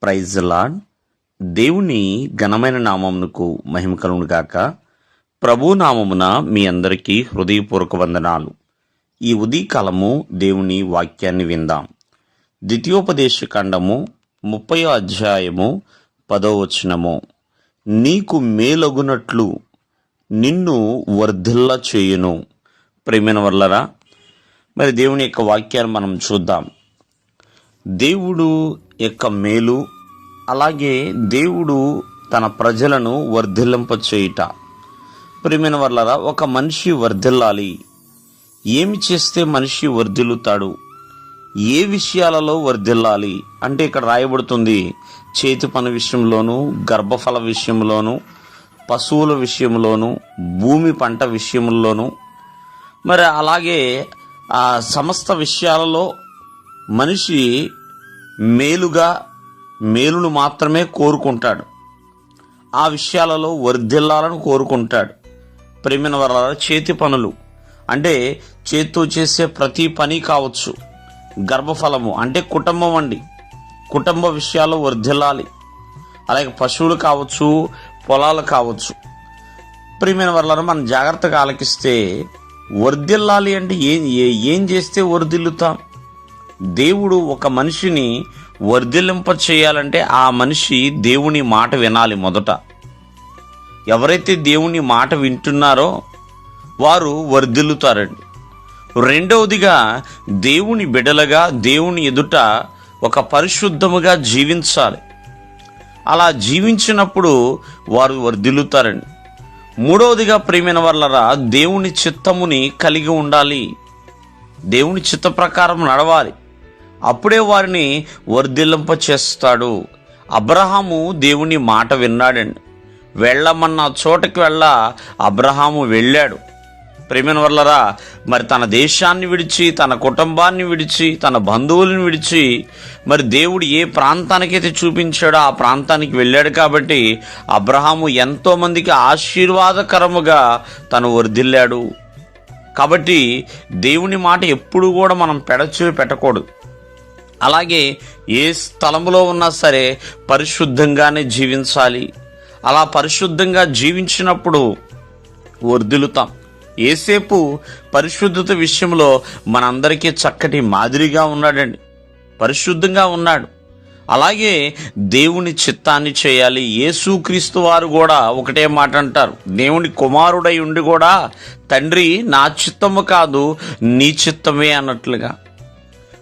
Praise lord. దేవుని ఘనమైన నామమునకు మహిమ కలుగును గాక. ప్రభు నామమున మీ అందరికీ హృదయపూర్వక వందనాలు. ఈ ఉదయకాలము దేవుని వాక్యాన్ని విందాం. ద్వితీయోపదేశ ఖండము 30వ అధ్యాయము 10వ వచనము. నీకు మేలగునట్లు నిన్ను వర్ధిల్ల చేయును. ప్రియమైన వర్లరా, మరి దేవుని యొక్క వాక్యాన్ని మనం చూద్దాం. దేవుడు యొక్క మేలు, అలాగే దేవుడు తన ప్రజలను వర్ధిల్లింప చేయుట. ప్రియమైన వర్లారా, ఒక మనిషి వర్ధిల్లాలి. ఏమి చేస్తే మనిషి వర్ధిల్లుతాడు, ఏ విషయాలలో వర్ధిల్లాలి అంటే ఇక్కడ రాయబడుతుంది, చేతి పని విషయంలోను, గర్భఫల విషయంలోను, పశువుల విషయంలోను, భూమి పంట విషయంలోను, మరి అలాగే ఆ సమస్త విషయాలలో మనిషి మేలును మాత్రమే కోరుకుంటాడు. ఆ విషయాలలో వర్ధిల్లాలను కోరుకుంటాడు. ప్రియమైన వారలారా, చేతి పనులు అంటే చేతితో చేసే ప్రతి పని కావచ్చు. గర్భఫలము అంటే కుటుంబం అండి, కుటుంబ విషయాల్లో వర్ధిల్లాలి. అలాగే పశువులు కావచ్చు, పొలాలు కావచ్చు. ప్రియమైన వారలారా, మనం జాగ్రత్తగా ఆలకిస్తే వర్ధిల్లాలి అంటే ఏం చేస్తే వర్ధిల్లుతాం? దేవుడు ఒక మనిషిని వర్ధిల్లింప చేయాలంటే ఆ మనిషి దేవుని మాట వినాలి. మొదట ఎవరైతే దేవుని మాట వింటున్నారో వారు వర్ధిల్లుతారండి. రెండవదిగా, దేవుని బిడ్డలుగా దేవుని ఎదుట ఒక పరిశుద్ధముగా జీవించాలి. అలా జీవించినప్పుడు వారు వర్ధిల్లుతారండి. మూడవదిగా, ప్రియమైన వాళ్ళరా, దేవుని చిత్తముని కలిగి ఉండాలి. దేవుని చిత్త ప్రకారం నడవాలి. అప్పుడే వారిని వర్ధిల్లింప చేస్తాడు. అబ్రహాము దేవుని మాట విన్నాడండి. వెళ్ళమన్న చోటకి అబ్రహాము వెళ్ళాడు. ప్రియమైన వర్లరా, మరి తన దేశాన్ని విడిచి, తన కుటుంబాన్ని విడిచి, తన బంధువులను విడిచి, మరి దేవుడు ఏ ప్రాంతానికైతే చూపించాడో ఆ ప్రాంతానికి వెళ్ళాడు. కాబట్టి అబ్రహాము ఎంతో మందికి ఆశీర్వాదకరముగా తను వర్ధిల్లాడు. కాబట్టి దేవుని మాట ఎప్పుడు కూడా మనం పెట్టకూడదు. అలాగే ఏ స్థలంలో ఉన్నా సరే పరిశుద్ధంగానే జీవించాలి. అలా పరిశుద్ధంగా జీవించినప్పుడు వర్ధిల్లుతాం. యేసేపు పరిశుద్ధత విషయంలో మనందరికీ చక్కటి మాదిరిగా ఉన్నాడండి, పరిశుద్ధంగా ఉన్నాడు. అలాగే దేవుని చిత్తాన్ని చేయాలి. యేసుక్రీస్తు వారు కూడా ఒకటే మాట అంటారు, దేవుని కుమారుడై ఉండి కూడా తండ్రి నా చిత్తము కాదు నీ చిత్తమే అన్నట్లుగా.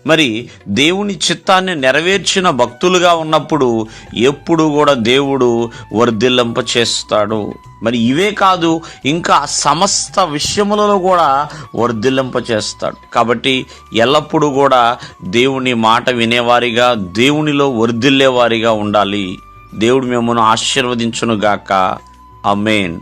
మరి దేవుని చిత్తాన్ని నెరవేర్చిన భక్తులుగా ఉన్నప్పుడు ఎప్పుడు కూడా దేవుడు వర్ధిల్లింప చేస్తాడు. మరి ఇవే కాదు, ఇంకా సమస్త విషయములలో కూడా వర్ధిల్లింప చేస్తాడు. కాబట్టి ఎల్లప్పుడూ కూడా దేవుని మాట వినేవారిగా, దేవునిలో వర్ధిల్లేవారిగా ఉండాలి. దేవుడు మిమ్మల్ని ఆశీర్వదించును గాక. ఆమేన్.